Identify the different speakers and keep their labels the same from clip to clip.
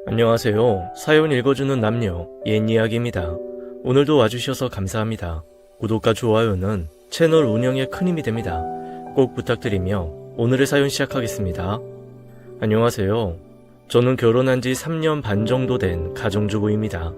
Speaker 1: 안녕하세요. 사연 읽어주는 남녀, 옛이야기입니다. 오늘도 와주셔서 감사합니다. 구독과 좋아요는 채널 운영에 큰 힘이 됩니다. 꼭 부탁드리며 오늘의 사연 시작하겠습니다. 안녕하세요. 저는 결혼한 지 3년 반 정도 된 가정주부입니다.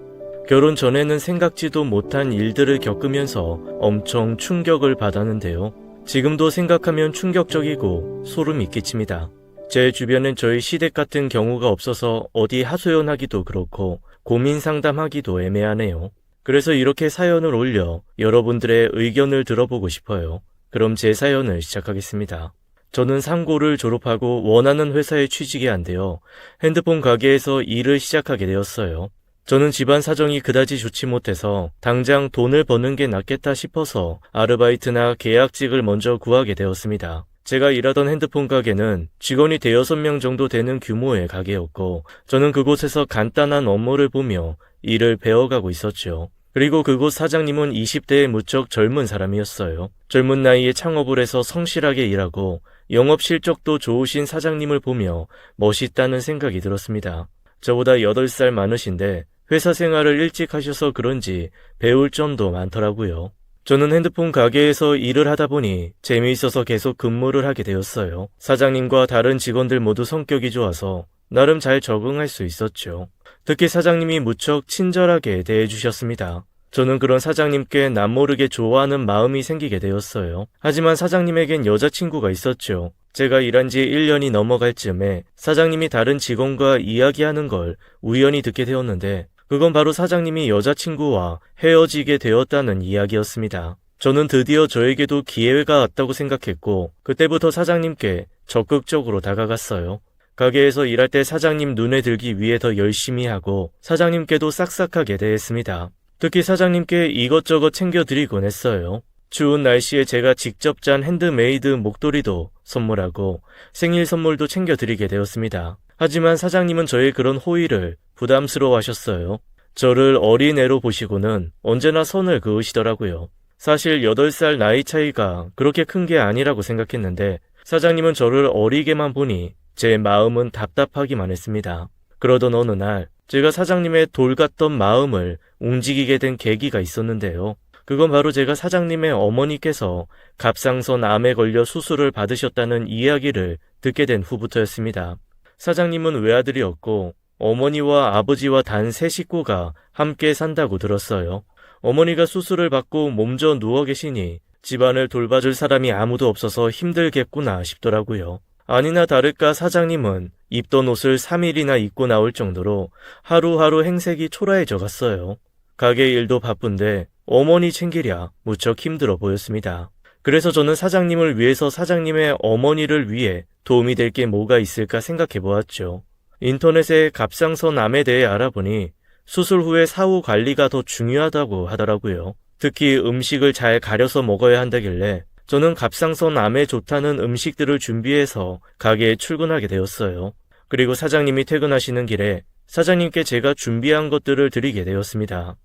Speaker 1: 결혼 전에는 생각지도 못한 일들을 겪으면서 엄청 충격을 받았는데요. 지금도 생각하면 충격적이고 소름이 끼칩니다. 제 주변엔 저희 시댁 같은 경우가 없어서 어디 하소연하기도 그렇고 고민 상담하기도 애매하네요. 그래서 이렇게 사연을 올려 여러분들의 의견을 들어보고 싶어요. 그럼 제 사연을 시작하겠습니다. 저는 상고를 졸업하고 원하는 회사에 취직이 안 되어 핸드폰 가게에서 일을 시작하게 되었어요. 저는 집안 사정이 그다지 좋지 못해서 당장 돈을 버는 게 낫겠다 싶어서 아르바이트나 계약직을 먼저 구하게 되었습니다. 제가 일하던 핸드폰 가게는 직원이 대여섯 명 정도 되는 규모의 가게였고 저는 그곳에서 간단한 업무를 보며 일을 배워가고 있었죠. 그리고 그곳 사장님은 20대의 무척 젊은 사람이었어요. 젊은 나이에 창업을 해서 성실하게 일하고 영업 실적도 좋으신 사장님을 보며 멋있다는 생각이 들었습니다. 저보다 8살 많으신데 회사 생활을 일찍 하셔서 그런지 배울 점도 많더라고요. 저는 핸드폰 가게에서 일을 하다 보니 재미있어서 계속 근무를 하게 되었어요. 사장님과 다른 직원들 모두 성격이 좋아서 나름 잘 적응할 수 있었죠. 특히 사장님이 무척 친절하게 대해주셨습니다. 저는 그런 사장님께 남모르게 좋아하는 마음이 생기게 되었어요. 하지만 사장님에겐 여자친구가 있었죠. 제가 일한 지 1년이 넘어갈 즈음에 사장님이 다른 직원과 이야기하는 걸 우연히 듣게 되었는데 그건 바로 사장님이 여자친구와 헤어지게 되었다는 이야기였습니다. 저는 드디어 저에게도 기회가 왔다고 생각했고 그때부터 사장님께 적극적으로 다가갔어요. 가게에서 일할 때 사장님 눈에 들기 위해 더 열심히 하고 사장님께도 싹싹하게 대했습니다. 특히 사장님께 이것저것 챙겨드리곤 했어요. 추운 날씨에 제가 직접 짠 핸드메이드 목도리도 선물하고 생일 선물도 챙겨드리게 되었습니다. 하지만 사장님은 저의 그런 호의를 부담스러워하셨어요. 저를 어린애로 보시고는 언제나 선을 그으시더라고요. 사실 8살 나이 차이가 그렇게 큰 게 아니라고 생각했는데 사장님은 저를 어리게만 보니 제 마음은 답답하기만 했습니다. 그러던 어느 날 제가 사장님의 돌 같던 마음을 움직이게 된 계기가 있었는데요. 그건 바로 제가 사장님의 어머니께서 갑상선 암에 걸려 수술을 받으셨다는 이야기를 듣게 된 후부터였습니다. 사장님은 외아들이었고 어머니와 아버지와 단 3식구가 함께 산다고 들었어요. 어머니가 수술을 받고 몸져 누워 계시니 집안을 돌봐줄 사람이 아무도 없어서 힘들겠구나 싶더라고요. 아니나 다를까 사장님은 입던 옷을 3일이나 입고 나올 정도로 하루하루 행색이 초라해져 갔어요. 가게 일도 바쁜데 어머니 챙기랴 무척 힘들어 보였습니다. 그래서 저는 사장님을 위해서 사장님의 어머니를 위해 도움이 될 게 뭐가 있을까 생각해 보았죠. 인터넷에 갑상선 암에 대해 알아보니 수술 후에 사후 관리가 더 중요하다고 하더라고요. 특히 음식을 잘 가려서 먹어야 한다길래 저는 갑상선 암에 좋다는 음식들을 준비해서 가게에 출근하게 되었어요. 그리고 사장님이 퇴근하시는 길에 사장님께 제가 준비한 것들을 드리게 되었습니다.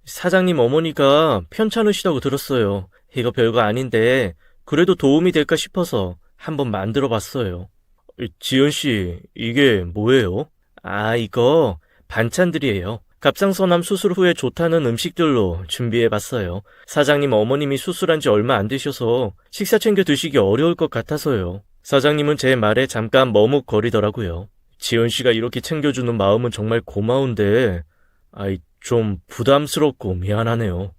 Speaker 1: 사장님 어머니가 편찮으시다고 들었어요. 이거 별거 아닌데 그래도 도움이 될까 싶어서 한번 만들어 봤어요. 지연씨, 이게 뭐예요? 이거 반찬들이에요. 갑상선암 수술 후에 좋다는 음식들로 준비해봤어요. 사장님 어머님이 수술한 지 얼마 안 되셔서 식사 챙겨 드시기 어려울 것 같아서요. 사장님은 제 말에 잠깐 머뭇거리더라고요. 지연씨가 이렇게 챙겨주는 마음은 정말 고마운데 좀 부담스럽고 미안하네요.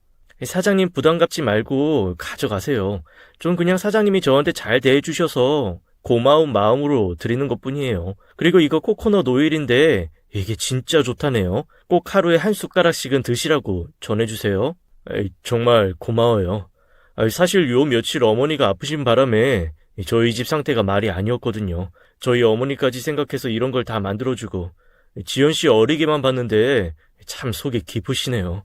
Speaker 1: 사장님 부담 갖지 말고 가져가세요. 좀 그냥 사장님이 저한테 잘 대해주셔서 고마운 마음으로 드리는 것뿐이에요. 그리고 이거 코코넛 오일인데 이게 진짜 좋다네요. 꼭 하루에 한 숟가락씩은 드시라고 전해주세요. 정말 고마워요. 사실 요 며칠 어머니가 아프신 바람에 저희 집 상태가 말이 아니었거든요. 저희 어머니까지 생각해서 이런 걸 다 만들어주고 지연씨 어리게만 봤는데 참 속이 깊으시네요.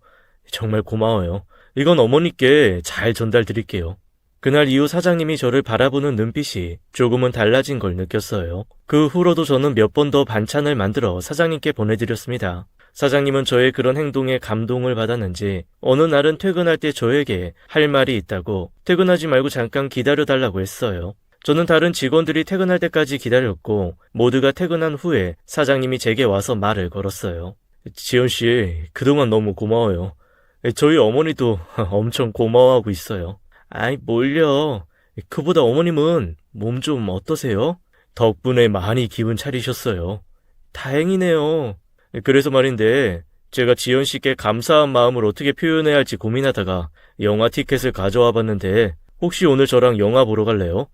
Speaker 1: 정말 고마워요. 이건 어머니께 잘 전달드릴게요. 그날 이후 사장님이 저를 바라보는 눈빛이 조금은 달라진 걸 느꼈어요. 그 후로도 저는 몇 번 더 반찬을 만들어 사장님께 보내드렸습니다. 사장님은 저의 그런 행동에 감동을 받았는지 어느 날은 퇴근할 때 저에게 할 말이 있다고 퇴근하지 말고 잠깐 기다려달라고 했어요. 저는 다른 직원들이 퇴근할 때까지 기다렸고 모두가 퇴근한 후에 사장님이 제게 와서 말을 걸었어요. 지연씨, 그동안 너무 고마워요. 저희 어머니도 엄청 고마워하고 있어요. 아이, 뭘요. 그보다 어머님은 몸 좀 어떠세요? 덕분에 많이 기분 차리셨어요. 다행이네요. 그래서 말인데 제가 지연씨께 감사한 마음을 어떻게 표현해야 할지 고민하다가 영화 티켓을 가져와 봤는데 혹시 오늘 저랑 영화 보러 갈래요?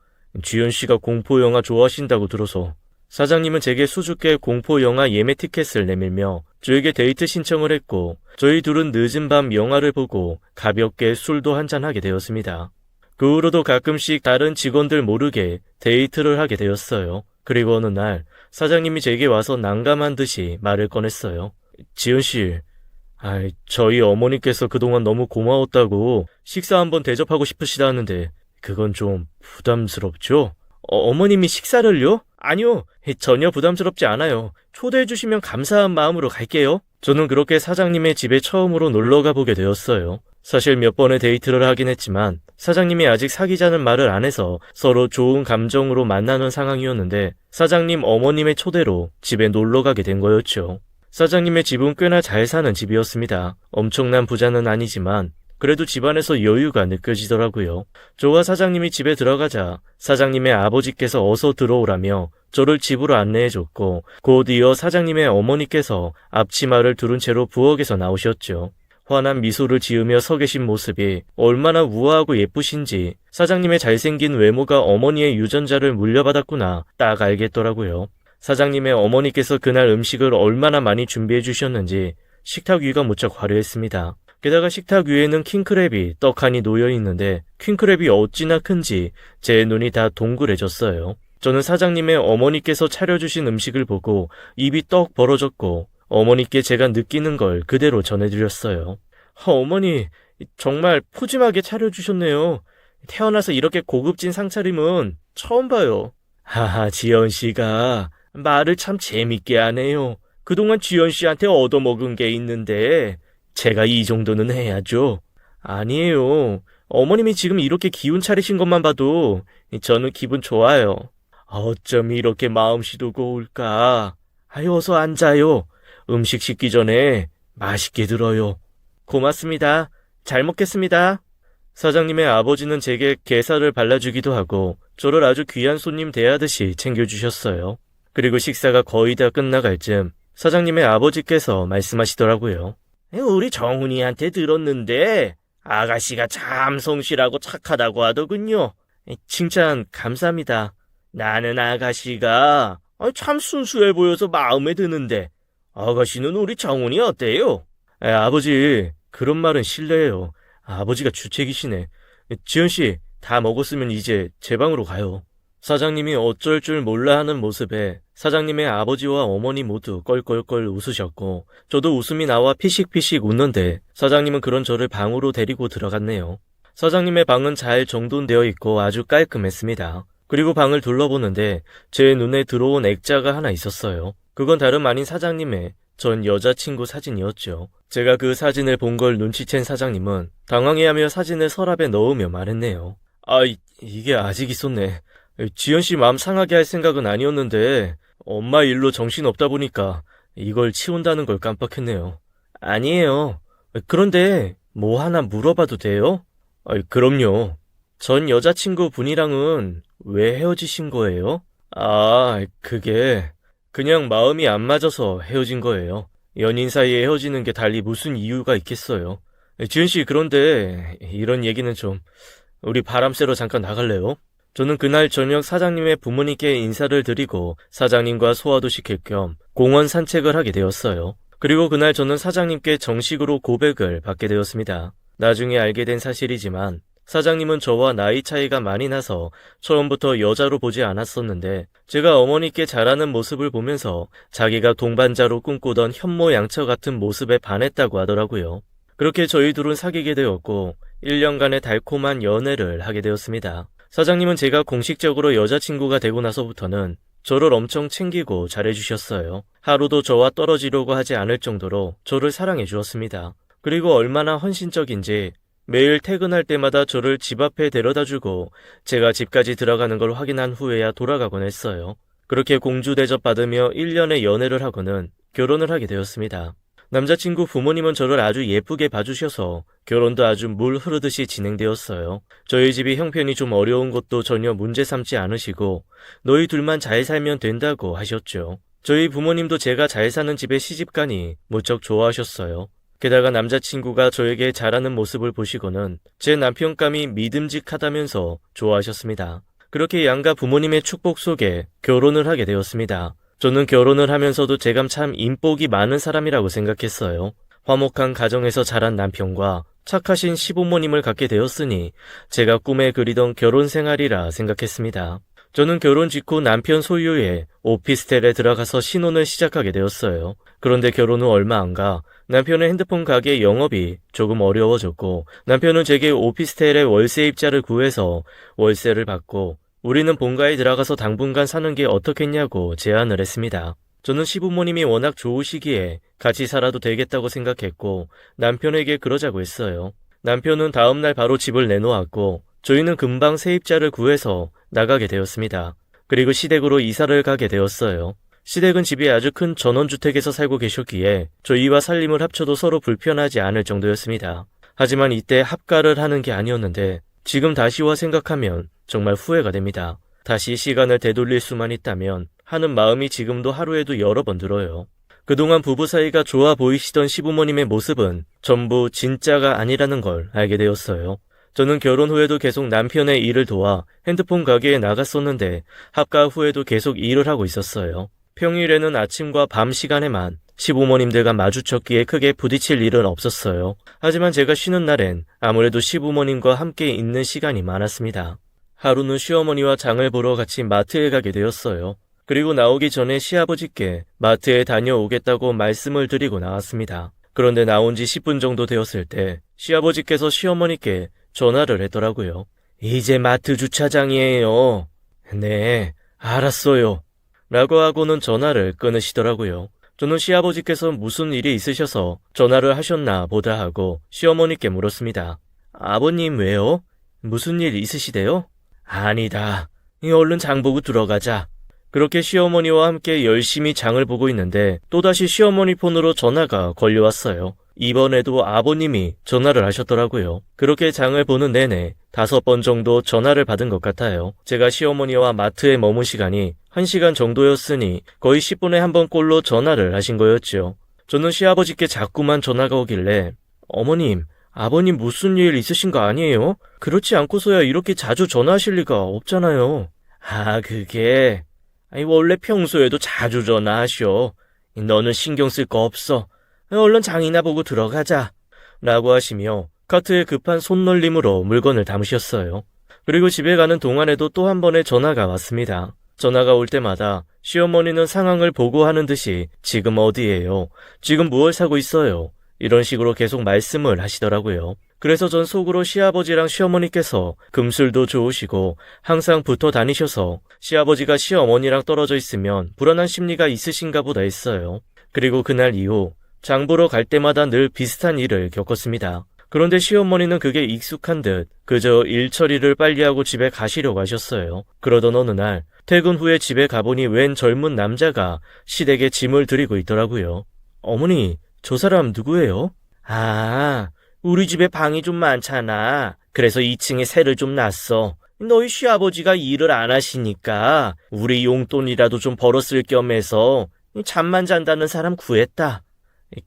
Speaker 1: 지연씨가 공포영화 좋아하신다고 들어서. 사장님은 제게 수줍게 공포영화 예매 티켓을 내밀며 저에게 데이트 신청을 했고 저희 둘은 늦은 밤 영화를 보고 가볍게 술도 한잔하게 되었습니다. 그 후로도 가끔씩 다른 직원들 모르게 데이트를 하게 되었어요. 그리고 어느 날 사장님이 제게 와서 난감한 듯이 말을 꺼냈어요. 지연씨, 저희 어머니께서 그동안 너무 고마웠다고 식사 한번 대접하고 싶으시다는데 그건 좀 부담스럽죠? 어머님이 식사를요? 아니요, 전혀 부담스럽지 않아요. 초대해 주시면 감사한 마음으로 갈게요. 저는 그렇게 사장님의 집에 처음으로 놀러 가보게 되었어요. 사실 몇 번의 데이트를 하긴 했지만 사장님이 아직 사귀자는 말을 안 해서 서로 좋은 감정으로 만나는 상황이었는데 사장님 어머님의 초대로 집에 놀러 가게 된 거였죠. 사장님의 집은 꽤나 잘 사는 집이었습니다. 엄청난 부자는 아니지만 그래도 집안에서 여유가 느껴지더라고요. 저와 사장님이 집에 들어가자 사장님의 아버지께서 어서 들어오라며 저를 집으로 안내해줬고 곧 이어 사장님의 어머니께서 앞치마를 두른 채로 부엌에서 나오셨죠. 환한 미소를 지으며 서 계신 모습이 얼마나 우아하고 예쁘신지 사장님의 잘생긴 외모가 어머니의 유전자를 물려받았구나 딱 알겠더라고요. 사장님의 어머니께서 그날 음식을 얼마나 많이 준비해 주셨는지 식탁 위가 무척 화려했습니다. 게다가 식탁 위에는 킹크랩이 떡하니 놓여 있는데 킹크랩이 어찌나 큰지 제 눈이 다 동그래졌어요. 저는 사장님의 어머니께서 차려주신 음식을 보고 입이 떡 벌어졌고 어머니께 제가 느끼는 걸 그대로 전해드렸어요. 어머니, 정말 푸짐하게 차려주셨네요. 태어나서 이렇게 고급진 상차림은 처음 봐요. 하하, 지연씨가 말을 참 재밌게 하네요. 그동안 지연씨한테 얻어먹은 게 있는데 제가 이 정도는 해야죠. 아니에요. 어머님이 지금 이렇게 기운 차리신 것만 봐도 저는 기분 좋아요. 어쩜 이렇게 마음씨도 고울까. 어서 앉아요. 음식 식기 전에 맛있게 들어요. 고맙습니다. 잘 먹겠습니다. 사장님의 아버지는 제게 게살을 발라주기도 하고 저를 아주 귀한 손님 대하듯이 챙겨주셨어요. 그리고 식사가 거의 다 끝나갈 즈음 사장님의 아버지께서 말씀하시더라고요. 우리 정훈이한테 들었는데 아가씨가 참 성실하고 착하다고 하더군요. 칭찬 감사합니다. 나는 아가씨가 참 순수해 보여서 마음에 드는데 아가씨는 우리 정훈이 어때요? 아버지, 그런 말은 실례예요. 아버지가 주책이시네. 지연씨, 다 먹었으면 이제 제 방으로 가요. 사장님이 어쩔 줄 몰라 하는 모습에 사장님의 아버지와 어머니 모두 껄껄껄 웃으셨고 저도 웃음이 나와 피식피식 웃는데 사장님은 그런 저를 방으로 데리고 들어갔네요. 사장님의 방은 잘 정돈되어 있고 아주 깔끔했습니다. 그리고 방을 둘러보는데 제 눈에 들어온 액자가 하나 있었어요. 그건 다름 아닌 사장님의 전 여자친구 사진이었죠. 제가 그 사진을 본 걸 눈치챈 사장님은 당황해하며 사진을 서랍에 넣으며 말했네요. 이게 아직 있었네. 지연씨 마음 상하게 할 생각은 아니었는데 엄마 일로 정신없다 보니까 이걸 치운다는 걸 깜빡했네요. 아니에요. 그런데 뭐 하나 물어봐도 돼요? 그럼요. 전 여자친구 분이랑은 왜 헤어지신 거예요? 그게 그냥 마음이 안 맞아서 헤어진 거예요. 연인 사이에 헤어지는 게 달리 무슨 이유가 있겠어요. 지은씨, 그런데 이런 얘기는 좀 우리 바람 쐬러 잠깐 나갈래요? 저는 그날 저녁 사장님의 부모님께 인사를 드리고 사장님과 소화도 시킬 겸 공원 산책을 하게 되었어요. 그리고 그날 저는 사장님께 정식으로 고백을 받게 되었습니다. 나중에 알게 된 사실이지만 사장님은 저와 나이 차이가 많이 나서 처음부터 여자로 보지 않았었는데 제가 어머니께 잘하는 모습을 보면서 자기가 동반자로 꿈꾸던 현모양처 같은 모습에 반했다고 하더라고요. 그렇게 저희 둘은 사귀게 되었고 1년간의 달콤한 연애를 하게 되었습니다. 사장님은 제가 공식적으로 여자친구가 되고 나서부터는 저를 엄청 챙기고 잘해주셨어요. 하루도 저와 떨어지려고 하지 않을 정도로 저를 사랑해 주었습니다. 그리고 얼마나 헌신적인지 매일 퇴근할 때마다 저를 집 앞에 데려다주고 제가 집까지 들어가는 걸 확인한 후에야 돌아가곤 했어요. 그렇게 공주 대접 받으며 1년의 연애를 하고는 결혼을 하게 되었습니다. 남자친구 부모님은 저를 아주 예쁘게 봐주셔서 결혼도 아주 물 흐르듯이 진행되었어요. 저희 집이 형편이 좀 어려운 것도 전혀 문제 삼지 않으시고 너희 둘만 잘 살면 된다고 하셨죠. 저희 부모님도 제가 잘 사는 집에 시집가니 무척 좋아하셨어요. 게다가 남자친구가 저에게 잘하는 모습을 보시고는 제 남편감이 믿음직하다면서 좋아하셨습니다. 그렇게 양가 부모님의 축복 속에 결혼을 하게 되었습니다. 저는 결혼을 하면서도 제가 참 인복이 많은 사람이라고 생각했어요. 화목한 가정에서 자란 남편과 착하신 시부모님을 갖게 되었으니 제가 꿈에 그리던 결혼 생활이라 생각했습니다. 저는 결혼 직후 남편 소유의 오피스텔에 들어가서 신혼을 시작하게 되었어요. 그런데 결혼 후 얼마 안 가 남편의 핸드폰 가게 영업이 조금 어려워졌고 남편은 제게 오피스텔에 월세 입자를 구해서 월세를 받고 우리는 본가에 들어가서 당분간 사는 게 어떻겠냐고 제안을 했습니다. 저는 시부모님이 워낙 좋으시기에 같이 살아도 되겠다고 생각했고 남편에게 그러자고 했어요. 남편은 다음날 바로 집을 내놓았고 저희는 금방 세입자를 구해서 나가게 되었습니다. 그리고 시댁으로 이사를 가게 되었어요. 시댁은 집이 아주 큰 전원주택에서 살고 계셨기에 저희와 살림을 합쳐도 서로 불편하지 않을 정도였습니다. 하지만 이때 합가를 하는 게 아니었는데 지금 다시와 생각하면 정말 후회가 됩니다. 다시 시간을 되돌릴 수만 있다면 하는 마음이 지금도 하루에도 여러 번 들어요. 그동안 부부 사이가 좋아 보이시던 시부모님의 모습은 전부 진짜가 아니라는 걸 알게 되었어요. 저는 결혼 후에도 계속 남편의 일을 도와 핸드폰 가게에 나갔었는데 합가 후에도 계속 일을 하고 있었어요. 평일에는 아침과 밤 시간에만 시부모님들과 마주쳤기에 크게 부딪힐 일은 없었어요. 하지만 제가 쉬는 날엔 아무래도 시부모님과 함께 있는 시간이 많았습니다. 하루는 시어머니와 장을 보러 같이 마트에 가게 되었어요. 그리고 나오기 전에 시아버지께 마트에 다녀오겠다고 말씀을 드리고 나왔습니다. 그런데 나온 지 10분 정도 되었을 때 시아버지께서 시어머니께 전화를 했더라고요. 이제 마트 주차장이에요. 네, 알았어요. 라고 하고는 전화를 끊으시더라고요. 저는 시아버지께서 무슨 일이 있으셔서 전화를 하셨나 보다 하고 시어머니께 물었습니다. 아버님 왜요? 무슨 일 있으시대요? 아니다. 얼른 장 보고 들어가자. 그렇게 시어머니와 함께 열심히 장을 보고 있는데 또다시 시어머니 폰으로 전화가 걸려왔어요. 이번에도 아버님이 전화를 하셨더라고요. 그렇게 장을 보는 내내 5번 정도 전화를 받은 것 같아요. 제가 시어머니와 마트에 머문 시간이 1시간 정도였으니 거의 10분에 한 번 꼴로 전화를 하신 거였죠. 저는 시아버지께 자꾸만 전화가 오길래 어머님, 아버님 무슨 일 있으신 거 아니에요? 그렇지 않고서야 이렇게 자주 전화하실 리가 없잖아요. 아, 그게... 원래 평소에도 자주 전화하셔. 너는 신경 쓸 거 없어. 얼른 장이나 보고 들어가자. 라고 하시며 카트에 급한 손놀림으로 물건을 담으셨어요. 그리고 집에 가는 동안에도 또 한 번의 전화가 왔습니다. 전화가 올 때마다 시어머니는 상황을 보고하는 듯이 지금 어디예요? 지금 무얼 사고 있어요? 이런 식으로 계속 말씀을 하시더라고요. 그래서 전 속으로 시아버지랑 시어머니께서 금술도 좋으시고 항상 붙어 다니셔서 시아버지가 시어머니랑 떨어져 있으면 불안한 심리가 있으신가 보다 했어요. 그리고 그날 이후 장 보러 갈 때마다 늘 비슷한 일을 겪었습니다. 그런데 시어머니는 그게 익숙한 듯 그저 일 처리를 빨리 하고 집에 가시려고 하셨어요. 그러던 어느 날 퇴근 후에 집에 가보니 웬 젊은 남자가 시댁에 짐을 들이고 있더라고요. 어머니, 저 사람 누구예요? 아, 우리 집에 방이 좀 많잖아. 그래서 2층에 새를 좀 놨어. 너희 시아버지가 일을 안 하시니까 우리 용돈이라도 좀 벌었을 겸해서 잠만 잔다는 사람 구했다.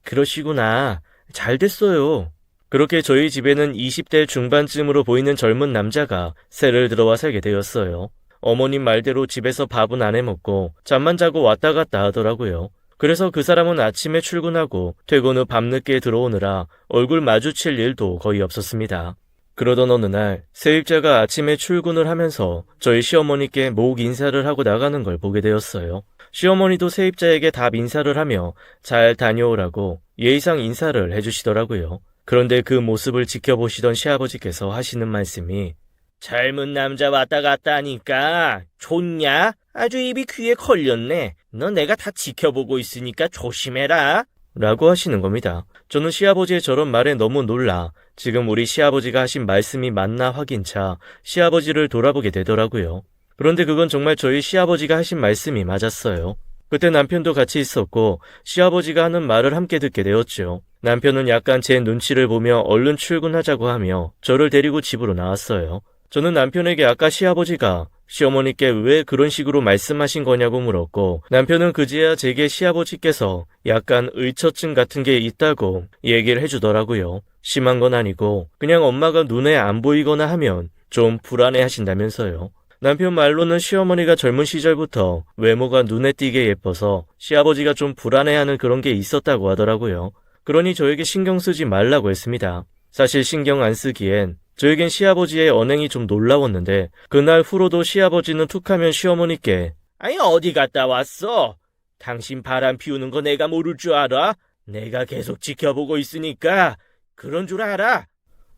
Speaker 1: 그러시구나. 잘 됐어요. 그렇게 저희 집에는 20대 중반쯤으로 보이는 젊은 남자가 새를 들어와 살게 되었어요. 어머님 말대로 집에서 밥은 안 해먹고 잠만 자고 왔다 갔다 하더라고요. 그래서 그 사람은 아침에 출근하고 퇴근 후 밤늦게 들어오느라 얼굴 마주칠 일도 거의 없었습니다. 그러던 어느 날 세입자가 아침에 출근을 하면서 저희 시어머니께 목 인사를 하고 나가는 걸 보게 되었어요. 시어머니도 세입자에게 답 인사를 하며 잘 다녀오라고 예의상 인사를 해주시더라고요. 그런데 그 모습을 지켜보시던 시아버지께서 하시는 말씀이 젊은 남자 왔다 갔다 하니까 좋냐? 아주 입이 귀에 걸렸네. 너 내가 다 지켜보고 있으니까 조심해라. 라고 하시는 겁니다. 저는 시아버지의 저런 말에 너무 놀라 지금 우리 시아버지가 하신 말씀이 맞나 확인차 시아버지를 돌아보게 되더라고요. 그런데 그건 정말 저희 시아버지가 하신 말씀이 맞았어요. 그때 남편도 같이 있었고 시아버지가 하는 말을 함께 듣게 되었죠. 남편은 약간 제 눈치를 보며 얼른 출근하자고 하며 저를 데리고 집으로 나왔어요. 저는 남편에게 아까 시아버지가 시어머니께 왜 그런 식으로 말씀하신 거냐고 물었고 남편은 그제야 제게 시아버지께서 약간 의처증 같은 게 있다고 얘기를 해주더라고요. 심한 건 아니고 그냥 엄마가 눈에 안 보이거나 하면 좀 불안해 하신다면서요. 남편 말로는 시어머니가 젊은 시절부터 외모가 눈에 띄게 예뻐서 시아버지가 좀 불안해하는 그런 게 있었다고 하더라고요. 그러니 저에게 신경 쓰지 말라고 했습니다. 사실 신경 안 쓰기엔 저에겐 시아버지의 언행이 좀 놀라웠는데 그날 후로도 시아버지는 툭하면 시어머니께 아니 어디 갔다 왔어? 당신 바람 피우는 거 내가 모를 줄 알아? 내가 계속 지켜보고 있으니까 그런 줄 알아?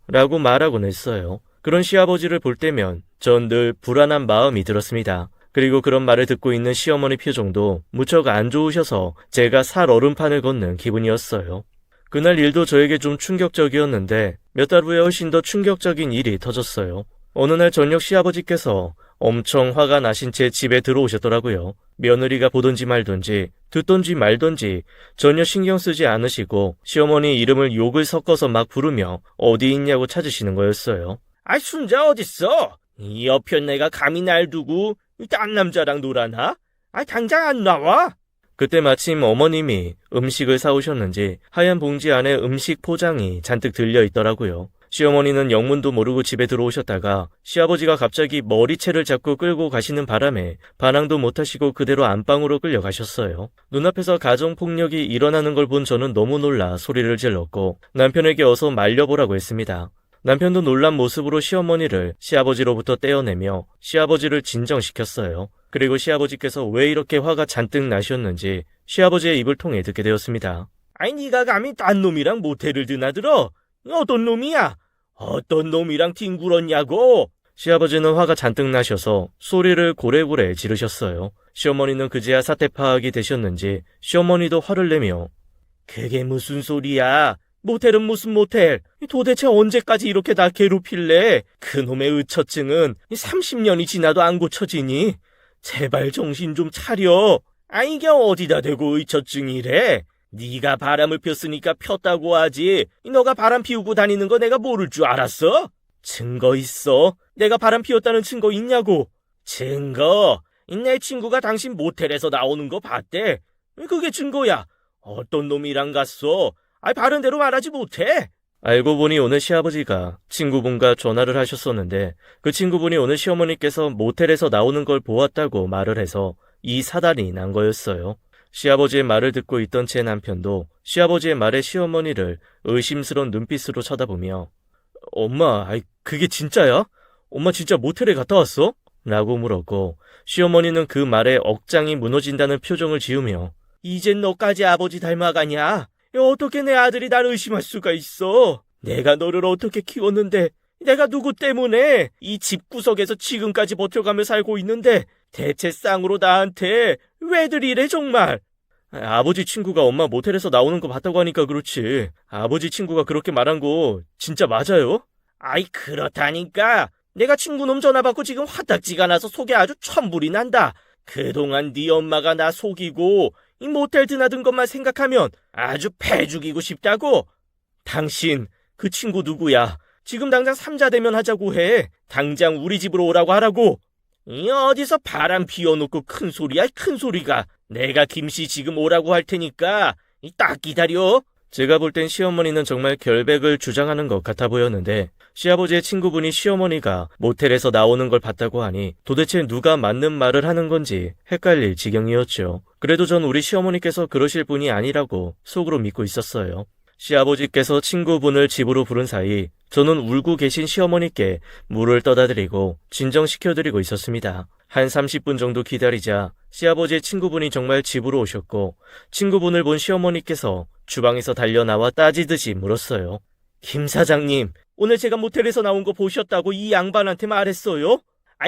Speaker 1: 라고 말하곤 했어요. 그런 시아버지를 볼 때면 전 늘 불안한 마음이 들었습니다. 그리고 그런 말을 듣고 있는 시어머니 표정도 무척 안 좋으셔서 제가 살얼음판을 걷는 기분이었어요. 그날 일도 저에게 좀 충격적이었는데 몇 달 후에 훨씬 더 충격적인 일이 터졌어요. 어느 날 저녁 시아버지께서 엄청 화가 나신 채 집에 들어오셨더라고요. 며느리가 보던지 말던지 듣던지 말던지 전혀 신경 쓰지 않으시고 시어머니 이름을 욕을 섞어서 막 부르며 어디 있냐고 찾으시는 거였어요. 아 순자 어딨어? 이 여편 내가 감히 날 두고 딴 남자랑 놀아나? 아 당장 안 나와? 그때 마침 어머님이 음식을 사오셨는지 하얀 봉지 안에 음식 포장이 잔뜩 들려있더라고요. 시어머니는 영문도 모르고 집에 들어오셨다가 시아버지가 갑자기 머리채를 잡고 끌고 가시는 바람에 반항도 못하시고 그대로 안방으로 끌려가셨어요. 눈앞에서 가정폭력이 일어나는 걸 본 저는 너무 놀라 소리를 질렀고 남편에게 어서 말려보라고 했습니다. 남편도 놀란 모습으로 시어머니를 시아버지로부터 떼어내며 시아버지를 진정시켰어요. 그리고 시아버지께서 왜 이렇게 화가 잔뜩 나셨는지 시아버지의 입을 통해 듣게 되었습니다. 아니 네가 감히 딴 놈이랑 모텔을 드나들어? 어떤 놈이야? 어떤 놈이랑 뒹굴었냐고? 시아버지는 화가 잔뜩 나셔서 소리를 고래고래 지르셨어요. 시어머니는 그제야 사태 파악이 되셨는지 시어머니도 화를 내며 그게 무슨 소리야? 모텔은 무슨 모텔? 도대체 언제까지 이렇게 나 괴롭힐래? 그놈의 의처증은 30년이 지나도 안 고쳐지니? 제발 정신 좀 차려. 아 이게 어디다 대고 의처증이래? 네가 바람을 폈으니까 폈다고 하지. 너가 바람 피우고 다니는 거 내가 모를 줄 알았어? 증거 있어? 내가 바람 피웠다는 증거 있냐고? 증거? 내 친구가 당신 모텔에서 나오는 거 봤대. 그게 증거야. 어떤 놈이랑 갔어? 바른 대로 말하지 못해. 알고 보니 오늘 시아버지가 친구분과 전화를 하셨었는데 그 친구분이 오늘 시어머니께서 모텔에서 나오는 걸 보았다고 말을 해서 이 사단이 난 거였어요. 시아버지의 말을 듣고 있던 제 남편도 시아버지의 말에 시어머니를 의심스러운 눈빛으로 쳐다보며 엄마, 그게 진짜야? 엄마 진짜 모텔에 갔다 왔어? 라고 물었고 시어머니는 그 말에 억장이 무너진다는 표정을 지으며 이젠 너까지 아버지 닮아가냐? 어떻게 내 아들이 날 의심할 수가 있어? 내가 너를 어떻게 키웠는데 내가 누구 때문에 이 집구석에서 지금까지 버텨가며 살고 있는데 대체 쌍으로 나한테 왜들 이래 정말? 아버지 친구가 엄마 모텔에서 나오는 거 봤다고 하니까 그렇지. 아버지 친구가 그렇게 말한 거 진짜 맞아요? 아이 그렇다니까. 내가 친구놈 전화 받고 지금 화딱지가 나서 속이 아주 천불이 난다. 그동안 네 엄마가 나 속이고 이 모텔 드나든 것만 생각하면 아주 패 죽이고 싶다고. 당신 그 친구 누구야? 지금 당장 삼자대면 하자고 해. 당장 우리 집으로 오라고 하라고. 이 어디서 바람 피워놓고 큰 소리야 큰 소리가. 내가 김씨 지금 오라고 할 테니까 딱 기다려. 제가 볼 땐 시어머니는 정말 결백을 주장하는 것 같아 보였는데 시아버지의 친구분이 시어머니가 모텔에서 나오는 걸 봤다고 하니 도대체 누가 맞는 말을 하는 건지 헷갈릴 지경이었죠. 그래도 전 우리 시어머니께서 그러실 분이 아니라고 속으로 믿고 있었어요. 시아버지께서 친구분을 집으로 부른 사이 저는 울고 계신 시어머니께 물을 떠다 드리고 진정시켜드리고 있었습니다. 한 30분 정도 기다리자 시아버지의 친구분이 정말 집으로 오셨고 친구분을 본 시어머니께서 주방에서 달려나와 따지듯이 물었어요. 김 사장님, 오늘 제가 모텔에서 나온 거 보셨다고 이 양반한테 말했어요?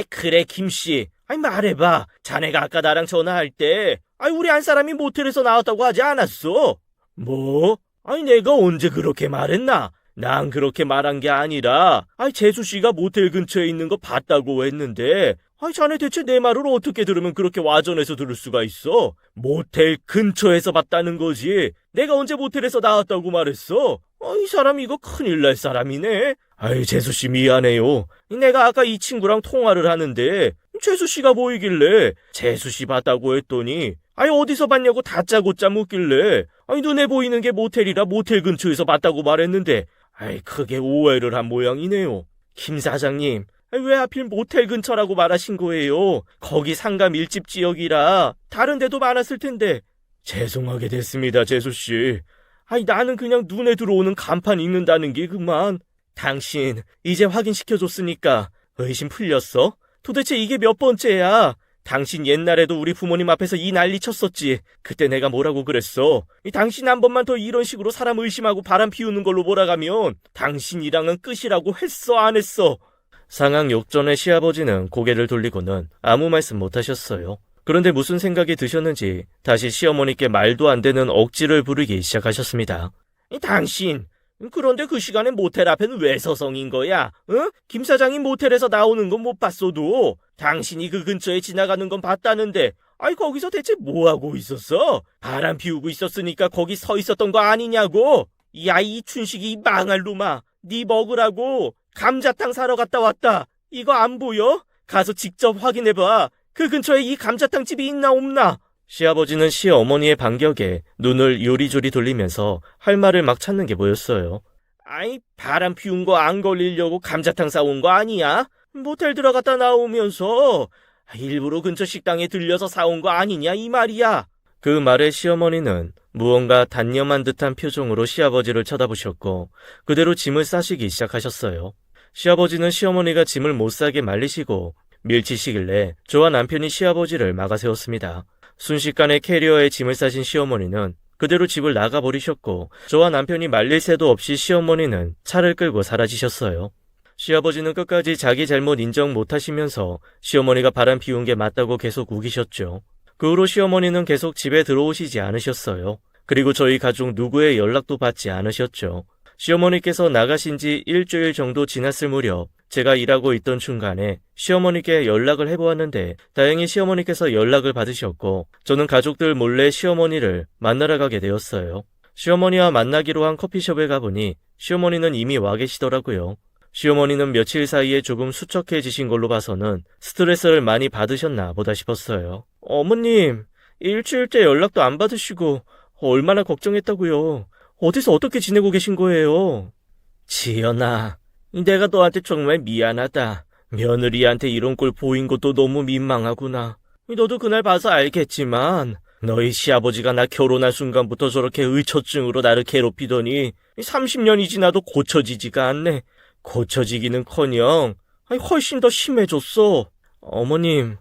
Speaker 1: 그래 김씨. 말해봐. 자네가 아까 나랑 전화할 때 우리 한 사람이 모텔에서 나왔다고 하지 않았어? 뭐? 아니, 내가 언제 그렇게 말했나? 난 그렇게 말한 게 아니라, 재수씨가 모텔 근처에 있는 거 봤다고 했는데, 자네 대체 내 말을 어떻게 들으면 그렇게 와전해서 들을 수가 있어? 모텔 근처에서 봤다는 거지. 내가 언제 모텔에서 나왔다고 말했어? 이 사람 이거 큰일 날 사람이네. 재수씨 미안해요. 내가 아까 이 친구랑 통화를 하는데, 재수씨가 보이길래, 재수씨 봤다고 했더니, 어디서 봤냐고 다짜고짜 묻길래, 눈에 보이는 게 모텔이라 모텔 근처에서 봤다고 말했는데, 크게 오해를 한 모양이네요. 김 사장님, 왜 하필 모텔 근처라고 말하신 거예요? 거기 상가 밀집 지역이라 다른 데도 많았을 텐데. 죄송하게 됐습니다, 재수씨. 나는 그냥 눈에 들어오는 간판 읽는다는 게 그만. 당신 이제 확인시켜줬으니까 의심 풀렸어? 도대체 이게 몇 번째야? 당신 옛날에도 우리 부모님 앞에서 이 난리 쳤었지. 그때 내가 뭐라고 그랬어? 당신 한 번만 더 이런 식으로 사람 의심하고 바람 피우는 걸로 몰아가면 당신이랑은 끝이라고 했어, 안 했어? 상황 역전의 시아버지는 고개를 돌리고는 아무 말씀 못하셨어요. 그런데 무슨 생각이 드셨는지 다시 시어머니께 말도 안 되는 억지를 부르기 시작하셨습니다. 당신, 그런데 그 시간에 모텔 앞에는 왜 서성인 거야? 응? 김 사장이 모텔에서 나오는 건 못 봤어도 당신이 그 근처에 지나가는 건 봤다는데 거기서 대체 뭐하고 있었어? 바람 피우고 있었으니까 거기 서 있었던 거 아니냐고? 야, 이 춘식이 이 망할 놈아. 네 먹으라고 감자탕 사러 갔다 왔다. 이거 안 보여? 가서 직접 확인해봐. 그 근처에 이 감자탕 집이 있나 없나? 시아버지는 시어머니의 반격에 눈을 요리조리 돌리면서 할 말을 막 찾는 게 보였어요. 바람 피운 거 안 걸리려고 감자탕 사온 거 아니야? 모텔 들어갔다 나오면서 일부러 근처 식당에 들려서 사온 거 아니냐 이 말이야. 그 말에 시어머니는 무언가 단념한 듯한 표정으로 시아버지를 쳐다보셨고 그대로 짐을 싸시기 시작하셨어요. 시아버지는 시어머니가 짐을 못 싸게 말리시고 밀치시길래 저와 남편이 시아버지를 막아세웠습니다. 순식간에 캐리어에 짐을 싸신 시어머니는 그대로 집을 나가버리셨고 저와 남편이 말릴 새도 없이 시어머니는 차를 끌고 사라지셨어요. 시아버지는 끝까지 자기 잘못 인정 못하시면서 시어머니가 바람 피운 게 맞다고 계속 우기셨죠. 그 후로 시어머니는 계속 집에 들어오시지 않으셨어요. 그리고 저희 가족 누구의 연락도 받지 않으셨죠. 시어머니께서 나가신 지 일주일 정도 지났을 무렵 제가 일하고 있던 중간에 시어머니께 연락을 해보았는데 다행히 시어머니께서 연락을 받으셨고 저는 가족들 몰래 시어머니를 만나러 가게 되었어요. 시어머니와 만나기로 한 커피숍에 가보니 시어머니는 이미 와 계시더라고요. 시어머니는 며칠 사이에 조금 수척해지신 걸로 봐서는 스트레스를 많이 받으셨나 보다 싶었어요. 어머님, 일주일째 연락도 안 받으시고 얼마나 걱정했다고요. 어디서 어떻게 지내고 계신 거예요? 지연아, 내가 너한테 정말 미안하다. 며느리한테 이런 꼴 보인 것도 너무 민망하구나. 너도 그날 봐서 알겠지만 너희 시아버지가 나 결혼한 순간부터 저렇게 의처증으로 나를 괴롭히더니 30년이 지나도 고쳐지지가 않네. 고쳐지기는커녕 훨씬 더 심해졌어. 어머님,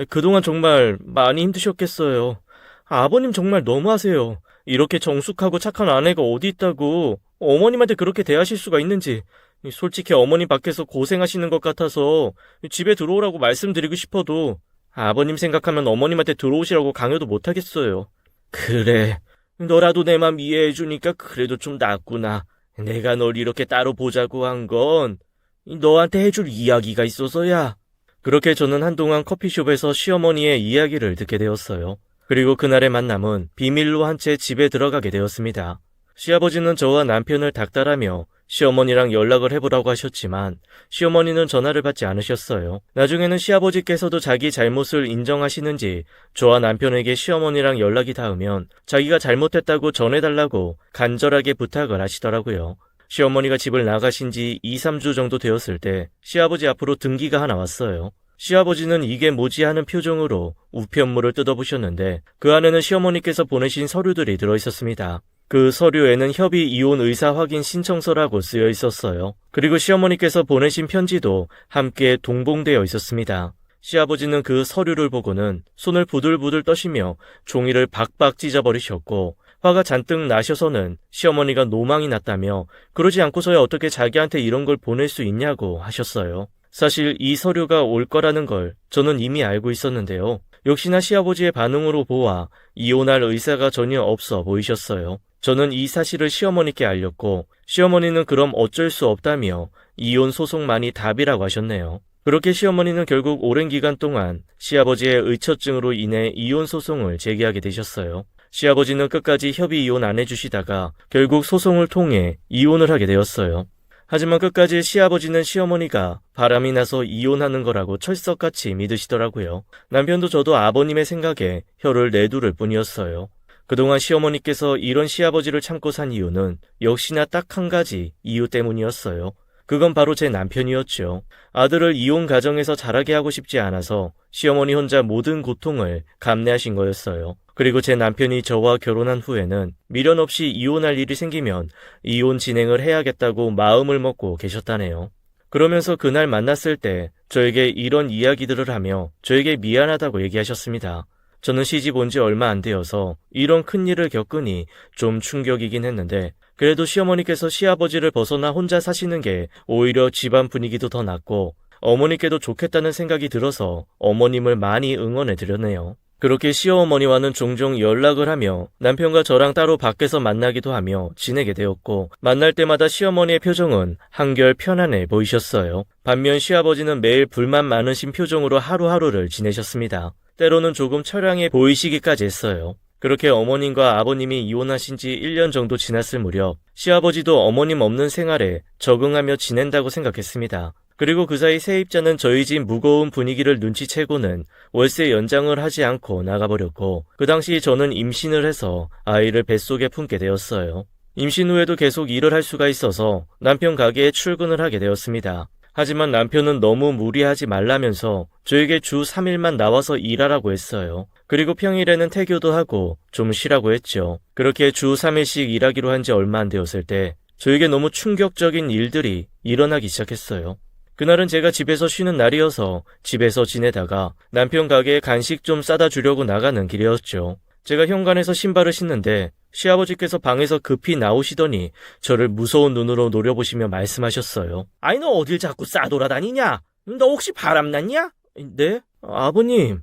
Speaker 1: 그동안 정말 많이 힘드셨겠어요. 아버님 정말 너무하세요. 이렇게 정숙하고 착한 아내가 어디 있다고 어머님한테 그렇게 대하실 수가 있는지. 솔직히 어머님 밖에서 고생하시는 것 같아서 집에 들어오라고 말씀드리고 싶어도 아버님 생각하면 어머님한테 들어오시라고 강요도 못하겠어요. 그래, 너라도 내 맘 이해해주니까 그래도 좀 낫구나. 내가 널 이렇게 따로 보자고 한 건 너한테 해줄 이야기가 있어서야. 그렇게 저는 한동안 커피숍에서 시어머니의 이야기를 듣게 되었어요. 그리고 그날의 만남은 비밀로 한 채 집에 들어가게 되었습니다. 시아버지는 저와 남편을 닥달하며 시어머니랑 연락을 해보라고 하셨지만 시어머니는 전화를 받지 않으셨어요. 나중에는 시아버지께서도 자기 잘못을 인정하시는지 저와 남편에게 시어머니랑 연락이 닿으면 자기가 잘못했다고 전해달라고 간절하게 부탁을 하시더라고요. 시어머니가 집을 나가신 지 2, 3주 정도 되었을 때 시아버지 앞으로 등기가 하나 왔어요. 시아버지는 이게 뭐지 하는 표정으로 우편물을 뜯어보셨는데 그 안에는 시어머니께서 보내신 서류들이 들어있었습니다. 그 서류에는 협의 이혼 의사 확인 신청서라고 쓰여 있었어요. 그리고 시어머니께서 보내신 편지도 함께 동봉되어 있었습니다. 시아버지는 그 서류를 보고는 손을 부들부들 떠시며 종이를 박박 찢어버리셨고 화가 잔뜩 나셔서는 시어머니가 노망이 났다며 그러지 않고서야 어떻게 자기한테 이런 걸 보낼 수 있냐고 하셨어요. 사실 이 서류가 올 거라는 걸 저는 이미 알고 있었는데요. 역시나 시아버지의 반응으로 보아 이혼할 의사가 전혀 없어 보이셨어요. 저는 이 사실을 시어머니께 알렸고 시어머니는 그럼 어쩔 수 없다며 이혼 소송만이 답이라고 하셨네요. 그렇게 시어머니는 결국 오랜 기간 동안 시아버지의 의처증으로 인해 이혼 소송을 제기하게 되셨어요. 시아버지는 끝까지 협의 이혼 안 해주시다가 결국 소송을 통해 이혼을 하게 되었어요. 하지만 끝까지 시아버지는 시어머니가 바람이 나서 이혼하는 거라고 철석같이 믿으시더라고요. 남편도 저도 아버님의 생각에 혀를 내두를 뿐이었어요. 그동안 시어머니께서 이런 시아버지를 참고 산 이유는 역시나 딱 한 가지 이유 때문이었어요. 그건 바로 제 남편이었죠. 아들을 이혼 가정에서 자라게 하고 싶지 않아서 시어머니 혼자 모든 고통을 감내하신 거였어요. 그리고 제 남편이 저와 결혼한 후에는 미련 없이 이혼할 일이 생기면 이혼 진행을 해야겠다고 마음을 먹고 계셨다네요. 그러면서 그날 만났을 때 저에게 이런 이야기들을 하며 저에게 미안하다고 얘기하셨습니다. 저는 시집 온 지 얼마 안 되어서 이런 큰일을 겪으니 좀 충격이긴 했는데 그래도 시어머니께서 시아버지를 벗어나 혼자 사시는 게 오히려 집안 분위기도 더 낫고 어머니께도 좋겠다는 생각이 들어서 어머님을 많이 응원해 드렸네요. 그렇게 시어머니와는 종종 연락을 하며 남편과 저랑 따로 밖에서 만나기도 하며 지내게 되었고 만날 때마다 시어머니의 표정은 한결 편안해 보이셨어요. 반면 시아버지는 매일 불만 많으신 표정으로 하루하루를 지내셨습니다. 때로는 조금 처량해 보이시기까지 했어요. 그렇게 어머님과 아버님이 이혼하신 지 1년 정도 지났을 무렵 시아버지도 어머님 없는 생활에 적응하며 지낸다고 생각했습니다. 그리고 그 사이 세입자는 저희 집 무거운 분위기를 눈치채고는 월세 연장을 하지 않고 나가버렸고 그 당시 저는 임신을 해서 아이를 뱃속에 품게 되었어요. 임신 후에도 계속 일을 할 수가 있어서 남편 가게에 출근을 하게 되었습니다. 하지만 남편은 너무 무리하지 말라면서 저에게 주 3일만 나와서 일하라고 했어요. 그리고 평일에는 태교도 하고 좀 쉬라고 했죠. 그렇게 주 3일씩 일하기로 한 지 얼마 안 되었을 때 저에게 너무 충격적인 일들이 일어나기 시작했어요. 그날은 제가 집에서 쉬는 날이어서 집에서 지내다가 남편 가게에 간식 좀 싸다 주려고 나가는 길이었죠. 제가 현관에서 신발을 신는데 시아버지께서 방에서 급히 나오시더니 저를 무서운 눈으로 노려보시며 말씀하셨어요. 아니 너 어딜 자꾸 싸돌아다니냐? 너 혹시 바람났냐? 네? 아버님,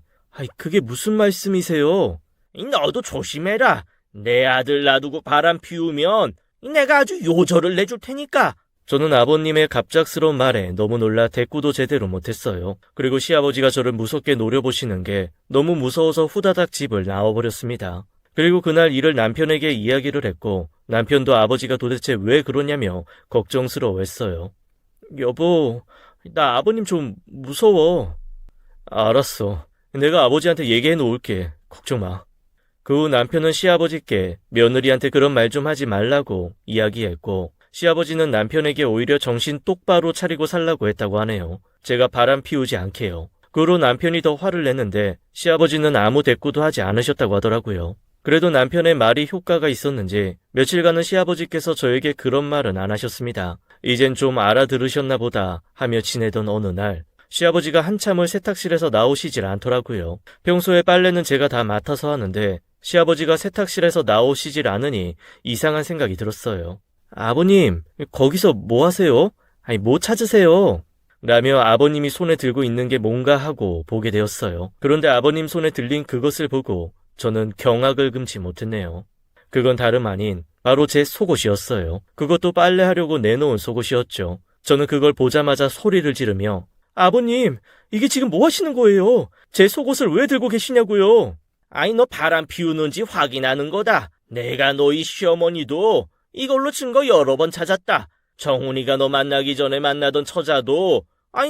Speaker 1: 그게 무슨 말씀이세요? 너도 조심해라. 내 아들 놔두고 바람 피우면 내가 아주 요절을 내줄 테니까. 저는 아버님의 갑작스러운 말에 너무 놀라 대꾸도 제대로 못했어요. 그리고 시아버지가 저를 무섭게 노려보시는 게 너무 무서워서 후다닥 집을 나와버렸습니다. 그리고 그날 일을 남편에게 이야기를 했고 남편도 아버지가 도대체 왜 그러냐며 걱정스러워했어요. 여보, 나 아버님 좀 무서워. 알았어. 내가 아버지한테 얘기해 놓을게. 걱정 마. 그 후 남편은 시아버지께 며느리한테 그런 말 좀 하지 말라고 이야기했고 시아버지는 남편에게 오히려 정신 똑바로 차리고 살라고 했다고 하네요. 제가 바람 피우지 않게요. 그 후로 남편이 더 화를 냈는데 시아버지는 아무 대꾸도 하지 않으셨다고 하더라고요. 그래도 남편의 말이 효과가 있었는지 며칠간은 시아버지께서 저에게 그런 말은 안 하셨습니다. 이젠 좀 알아들으셨나 보다 하며 지내던 어느 날 시아버지가 한참을 세탁실에서 나오시질 않더라고요. 평소에 빨래는 제가 다 맡아서 하는데 시아버지가 세탁실에서 나오시질 않으니 이상한 생각이 들었어요. 아버님, 거기서 뭐 하세요? 뭐 찾으세요? 라며 아버님이 손에 들고 있는 게 뭔가 하고 보게 되었어요. 그런데 아버님 손에 들린 그것을 보고 저는 경악을 금치 못했네요. 그건 다름 아닌 바로 제 속옷이었어요. 그것도 빨래하려고 내놓은 속옷이었죠. 저는 그걸 보자마자 소리를 지르며 아버님, 이게 지금 뭐 하시는 거예요? 제 속옷을 왜 들고 계시냐고요? 너 바람 피우는지 확인하는 거다. 내가 너희 시어머니도 이걸로 증거 여러 번 찾았다. 정훈이가 너 만나기 전에 만나던 처자도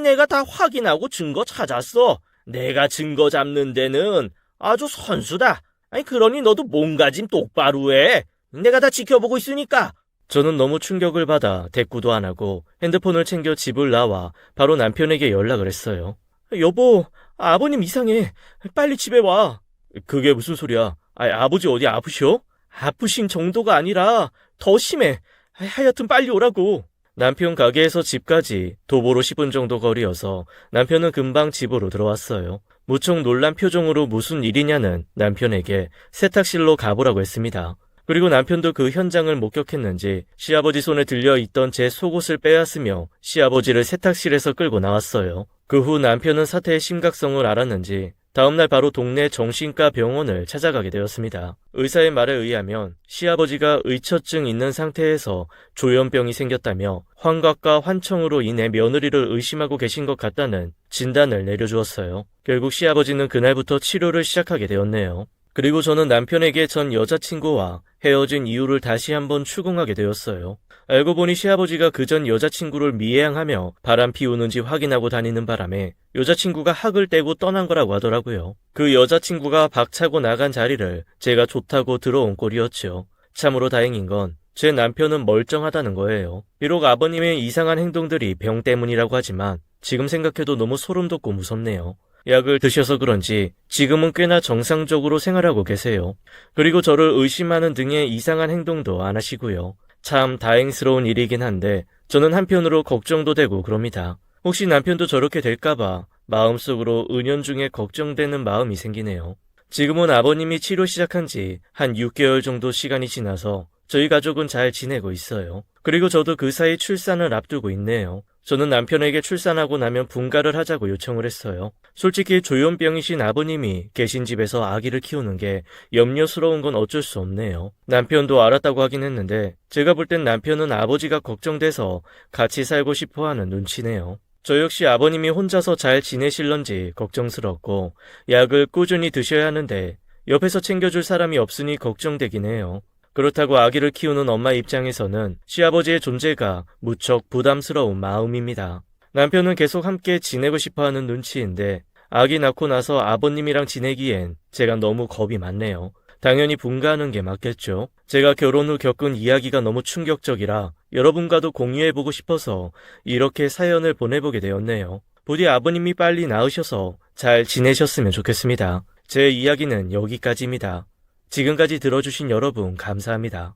Speaker 1: 내가 다 확인하고 증거 찾았어. 내가 증거 잡는 데는 아주 선수다. 그러니 너도 몸가짐 똑바로 해. 내가 다 지켜보고 있으니까. 저는 너무 충격을 받아 대꾸도 안 하고 핸드폰을 챙겨 집을 나와 바로 남편에게 연락을 했어요. 여보, 아버님 이상해. 빨리 집에 와. 그게 무슨 소리야? 아버지 어디 아프셔? 아프신 정도가 아니라 더 심해. 하여튼 빨리 오라고. 남편 가게에서 집까지 도보로 10분 정도 거리여서 남편은 금방 집으로 들어왔어요. 무척 놀란 표정으로 무슨 일이냐는 남편에게 세탁실로 가보라고 했습니다. 그리고 남편도 그 현장을 목격했는지 시아버지 손에 들려있던 제 속옷을 빼앗으며 시아버지를 세탁실에서 끌고 나왔어요. 그 후 남편은 사태의 심각성을 알았는지 다음날 바로 동네 정신과 병원을 찾아가게 되었습니다. 의사의 말에 의하면 시아버지가 의처증 있는 상태에서 조현병이 생겼다며 환각과 환청으로 인해 며느리를 의심하고 계신 것 같다는 진단을 내려주었어요. 결국 시아버지는 그날부터 치료를 시작하게 되었네요. 그리고 저는 남편에게 전 여자친구와 헤어진 이유를 다시 한번 추궁하게 되었어요. 알고 보니 시아버지가 그전 여자친구를 미행하며 바람 피우는지 확인하고 다니는 바람에 여자친구가 학을 떼고 떠난 거라고 하더라고요. 그 여자친구가 박차고 나간 자리를 제가 좋다고 들어온 꼴이었죠. 참으로 다행인 건 제 남편은 멀쩡하다는 거예요. 비록 아버님의 이상한 행동들이 병 때문이라고 하지만 지금 생각해도 너무 소름 돋고 무섭네요. 약을 드셔서 그런지 지금은 꽤나 정상적으로 생활하고 계세요. 그리고 저를 의심하는 등의 이상한 행동도 안 하시고요. 참 다행스러운 일이긴 한데 저는 한편으로 걱정도 되고 그럽니다. 혹시 남편도 저렇게 될까봐 마음속으로 은연중에 걱정되는 마음이 생기네요. 지금은 아버님이 치료 시작한 지 한 6개월 정도 시간이 지나서 저희 가족은 잘 지내고 있어요. 그리고 저도 그 사이 출산을 앞두고 있네요. 저는 남편에게 출산하고 나면 분가를 하자고 요청을 했어요. 솔직히 조현병이신 아버님이 계신 집에서 아기를 키우는 게 염려스러운 건 어쩔 수 없네요. 남편도 알았다고 하긴 했는데 제가 볼 땐 남편은 아버지가 걱정돼서 같이 살고 싶어 하는 눈치네요. 저 역시 아버님이 혼자서 잘 지내실런지 걱정스럽고 약을 꾸준히 드셔야 하는데 옆에서 챙겨줄 사람이 없으니 걱정되긴 해요. 그렇다고 아기를 키우는 엄마 입장에서는 시아버지의 존재가 무척 부담스러운 마음입니다. 남편은 계속 함께 지내고 싶어하는 눈치인데 아기 낳고 나서 아버님이랑 지내기엔 제가 너무 겁이 많네요. 당연히 분가하는 게 맞겠죠. 제가 결혼 후 겪은 이야기가 너무 충격적이라 여러분과도 공유해보고 싶어서 이렇게 사연을 보내보게 되었네요. 부디 아버님이 빨리 나으셔서 잘 지내셨으면 좋겠습니다. 제 이야기는 여기까지입니다. 지금까지 들어주신 여러분 감사합니다.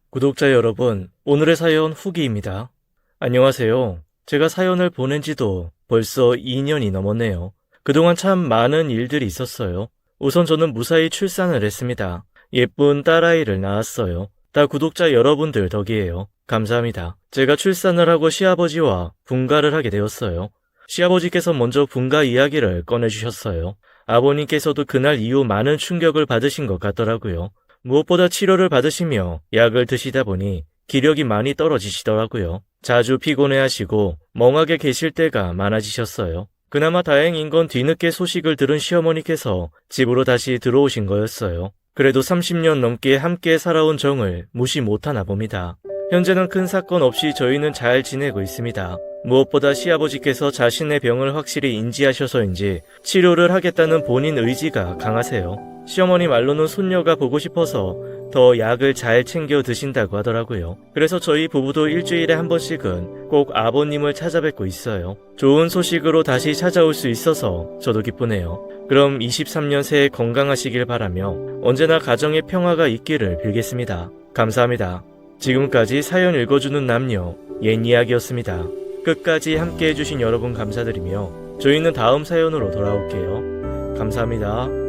Speaker 1: 구독자 여러분, 오늘의 사연 후기입니다. 안녕하세요. 제가 사연을 보낸 지도 벌써 2년이 넘었네요. 그동안 참 많은 일들이 있었어요. 우선 저는 무사히 출산을 했습니다. 예쁜 딸아이를 낳았어요. 다 구독자 여러분들 덕이에요. 감사합니다. 제가 출산을 하고 시아버지와 분가를 하게 되었어요. 시아버지께서 먼저 분가 이야기를 꺼내주셨어요. 아버님께서도 그날 이후 많은 충격을 받으신 것 같더라고요. 무엇보다 치료를 받으시며 약을 드시다 보니 기력이 많이 떨어지시더라고요. 자주 피곤해하시고 멍하게 계실 때가 많아지셨어요. 그나마 다행인 건 뒤늦게 소식을 들은 시어머니께서 집으로 다시 들어오신 거였어요. 그래도 30년 넘게 함께 살아온 정을 무시 못하나 봅니다. 현재는 큰 사건 없이 저희는 잘 지내고 있습니다. 무엇보다 시아버지께서 자신의 병을 확실히 인지하셔서인지 치료를 하겠다는 본인 의지가 강하세요. 시어머니 말로는 손녀가 보고 싶어서 더 약을 잘 챙겨 드신다고 하더라고요. 그래서 저희 부부도 일주일에 한 번씩은 꼭 아버님을 찾아뵙고 있어요. 좋은 소식으로 다시 찾아올 수 있어서 저도 기쁘네요. 그럼 23년 새해 건강하시길 바라며 언제나 가정의 평화가 있기를 빌겠습니다. 감사합니다. 지금까지 사연 읽어주는 남녀 옛 이야기였습니다. 끝까지 함께 해주신 여러분 감사드리며 저희는 다음 사연으로 돌아올게요. 감사합니다.